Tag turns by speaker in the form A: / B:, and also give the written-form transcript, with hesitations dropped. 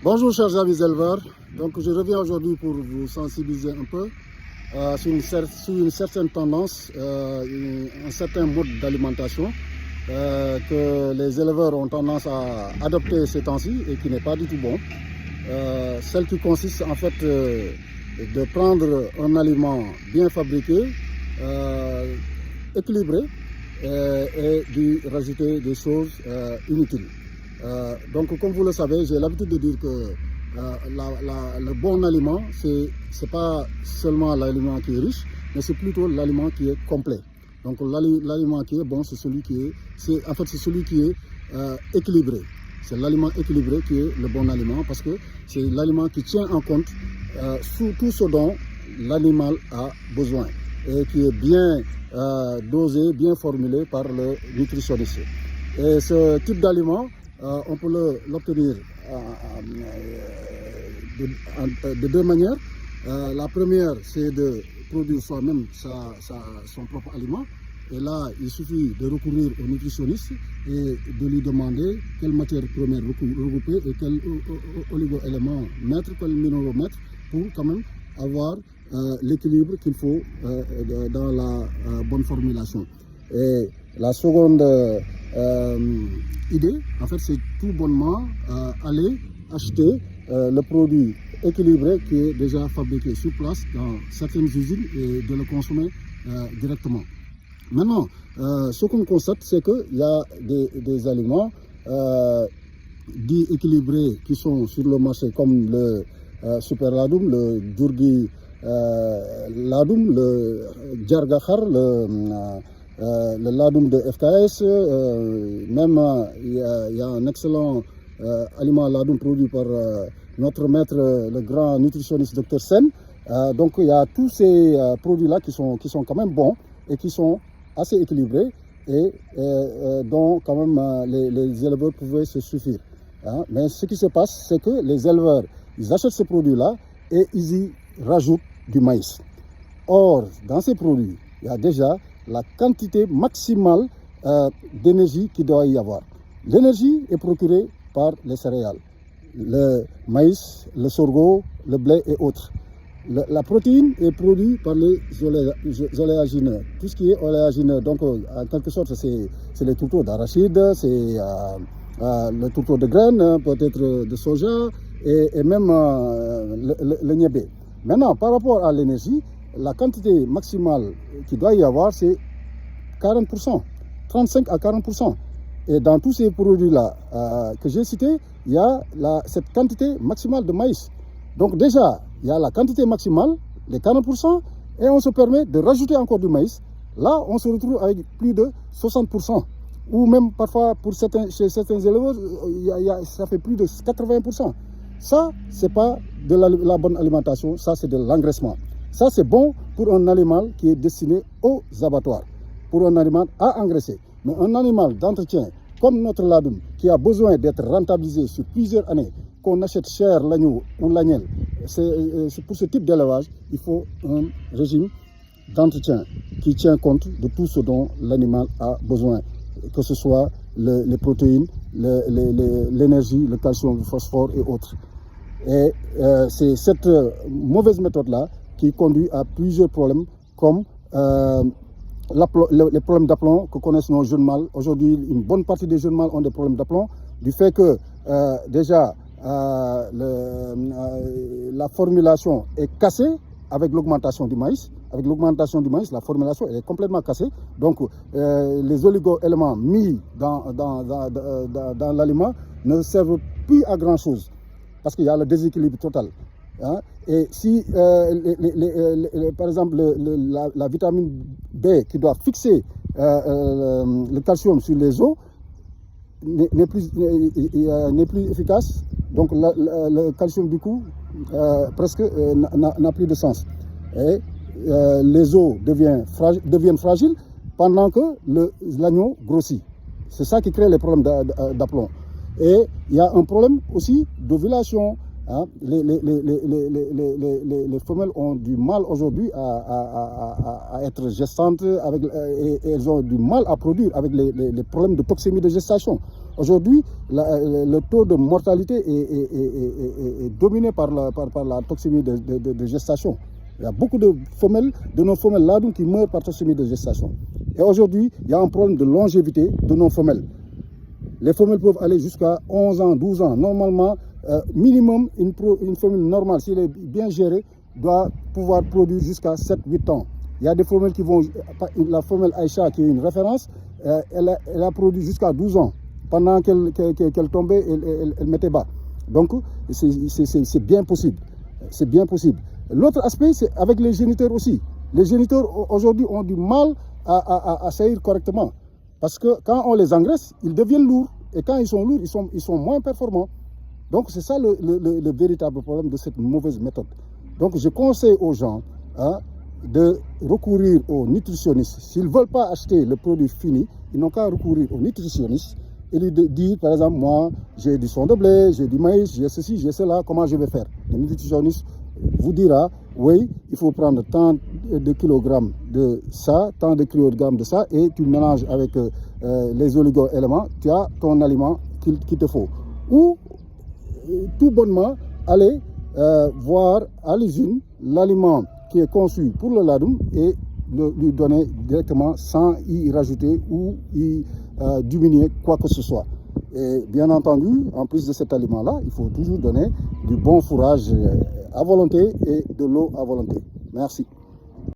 A: Bonjour chers amis éleveurs, donc je reviens aujourd'hui pour vous sensibiliser un peu sur une certaine tendance, un certain mode d'alimentation que les éleveurs ont tendance à adopter ces temps-ci et qui n'est pas du tout bon. Celle qui consiste en fait de prendre un aliment bien fabriqué, équilibré et d'y rajouter des choses inutiles. Donc comme vous le savez, j'ai l'habitude de dire que le bon aliment, c'est pas seulement l'aliment qui est riche, mais c'est plutôt l'aliment qui est complet. Donc l'aliment qui est bon, c'est celui qui est équilibré. C'est l'aliment équilibré qui est le bon aliment parce que c'est l'aliment qui tient en compte tout ce dont l'animal a besoin et qui est bien dosé, bien formulé par le nutritionniste. Et ce type d'aliment, on peut l'obtenir de deux manières. La première, c'est de produire soi-même son propre aliment. Et là, il suffit de recourir au nutritionniste et de lui demander quelle matière première regrouper et quels oligo-éléments mettre, quels minéraux mettre pour quand même avoir l'équilibre qu'il faut dans la bonne formulation. Et la seconde idée, en fait, c'est tout bonnement aller acheter le produit équilibré qui est déjà fabriqué sur place dans certaines usines et de le consommer directement. Maintenant, ce qu'on constate, c'est qu'il y a des aliments dits équilibrés qui sont sur le marché comme le Super Ladoum, le Djurgi Ladoum, le Djargahar, le Ladoum de FKS, même il y a un excellent aliment Ladoum produit par notre maître, le grand nutritionniste Dr Sen. Donc il y a tous ces produits-là qui sont quand même bons et qui sont assez équilibrés et dont quand même les éleveurs pouvaient se suffire. Hein. Mais ce qui se passe, c'est que les éleveurs, ils achètent ces produits-là et ils y rajoutent du maïs. Or, dans ces produits, il y a déjà la quantité maximale d'énergie qu'il doit y avoir. L'énergie est procurée par les céréales, le maïs, le sorgho, le blé et autres. La protéine est produite par les oléagineux. Tout ce qui est oléagineux, donc en quelque sorte, c'est les tourteaux d'arachide, c'est le tourteau de graines, peut-être de soja et même le niébé. Maintenant, par rapport à l'énergie, la quantité maximale qu'il doit y avoir, c'est 40%, 35 à 40%. Et dans tous ces produits-là que j'ai cités, il y a cette quantité maximale de maïs. Donc déjà, il y a la quantité maximale, les 40%, et on se permet de rajouter encore du maïs. Là, on se retrouve avec plus de 60%. Ou même parfois, chez certains éleveurs, ça fait plus de 80%. Ça, ce n'est pas de la bonne alimentation, ça c'est de l'engraissement. Ça c'est bon pour un animal qui est destiné aux abattoirs, pour un animal à engraisser. Mais un animal d'entretien, comme notre ladoum, qui a besoin d'être rentabilisé sur plusieurs années, qu'on achète cher l'agneau ou l'agnelle, c'est pour ce type d'élevage, il faut un régime d'entretien qui tient compte de tout ce dont l'animal a besoin, que ce soit les protéines, l'énergie, le calcium, le phosphore et autres. Et c'est cette mauvaise méthode-là qui conduit à plusieurs problèmes comme les problèmes d'aplomb que connaissent nos jeunes mâles. Aujourd'hui, une bonne partie des jeunes mâles ont des problèmes d'aplomb du fait que déjà la formulation est cassée avec l'augmentation du maïs. Avec l'augmentation du maïs, la formulation est complètement cassée. Donc, les oligo-éléments mis dans l'aliment ne servent plus à grand-chose parce qu'il y a le déséquilibre total. Hein. Et si, par exemple, la vitamine B qui doit fixer le calcium sur les os n'est plus efficace, donc le calcium du coup presque n'a plus de sens. Et les os deviennent fragiles pendant que l'agneau grossit. C'est ça qui crée les problèmes d'aplomb. Et il y a un problème aussi d'ovulation. Hein. Les femelles ont du mal aujourd'hui à être gestantes et elles ont du mal à produire avec les problèmes de toxémie de gestation. Aujourd'hui, le taux de mortalité est dominé par la toxémie de gestation. Il y a beaucoup de nos femelles ladoum qui meurent par toxémie de gestation. Et aujourd'hui, il y a un problème de longévité de nos femelles. Les femelles peuvent aller jusqu'à 11 ans, 12 ans. Normalement, minimum, une femelle normale, si elle est bien gérée, doit pouvoir produire jusqu'à 7-8 ans. Il y a des femelles qui vont... La femelle Aïcha, qui est une référence, elle a produit jusqu'à 12 ans. Pendant qu'elle tombait, elle mettait bas. Donc, c'est bien possible. C'est bien possible. L'autre aspect, c'est avec les géniteurs aussi. Les géniteurs, aujourd'hui, ont du mal à saillir correctement. Parce que quand on les engraisse, ils deviennent lourds. Et quand ils sont lourds, ils sont moins performants. Donc, c'est ça le véritable problème de cette mauvaise méthode. Donc, je conseille aux gens de recourir aux nutritionnistes. S'ils ne veulent pas acheter le produit fini, ils n'ont qu'à recourir aux nutritionnistes et lui dire, par exemple, moi, j'ai du son de blé, j'ai du maïs, j'ai ceci, j'ai cela, comment je vais faire? Le nutritionniste vous dira, oui, il faut prendre tant de kilogrammes de ça, tant de kilogrammes de ça, et tu mélanges avec les oligo-éléments, tu as ton aliment qu'il te faut. Ou, tout bonnement, aller voir à l'usine l'aliment qui est conçu pour le ladoum et lui donner directement sans y rajouter ou y diminuer quoi que ce soit. Et bien entendu, en plus de cet aliment-là, il faut toujours donner du bon fourrage à volonté et de l'eau à volonté. Merci.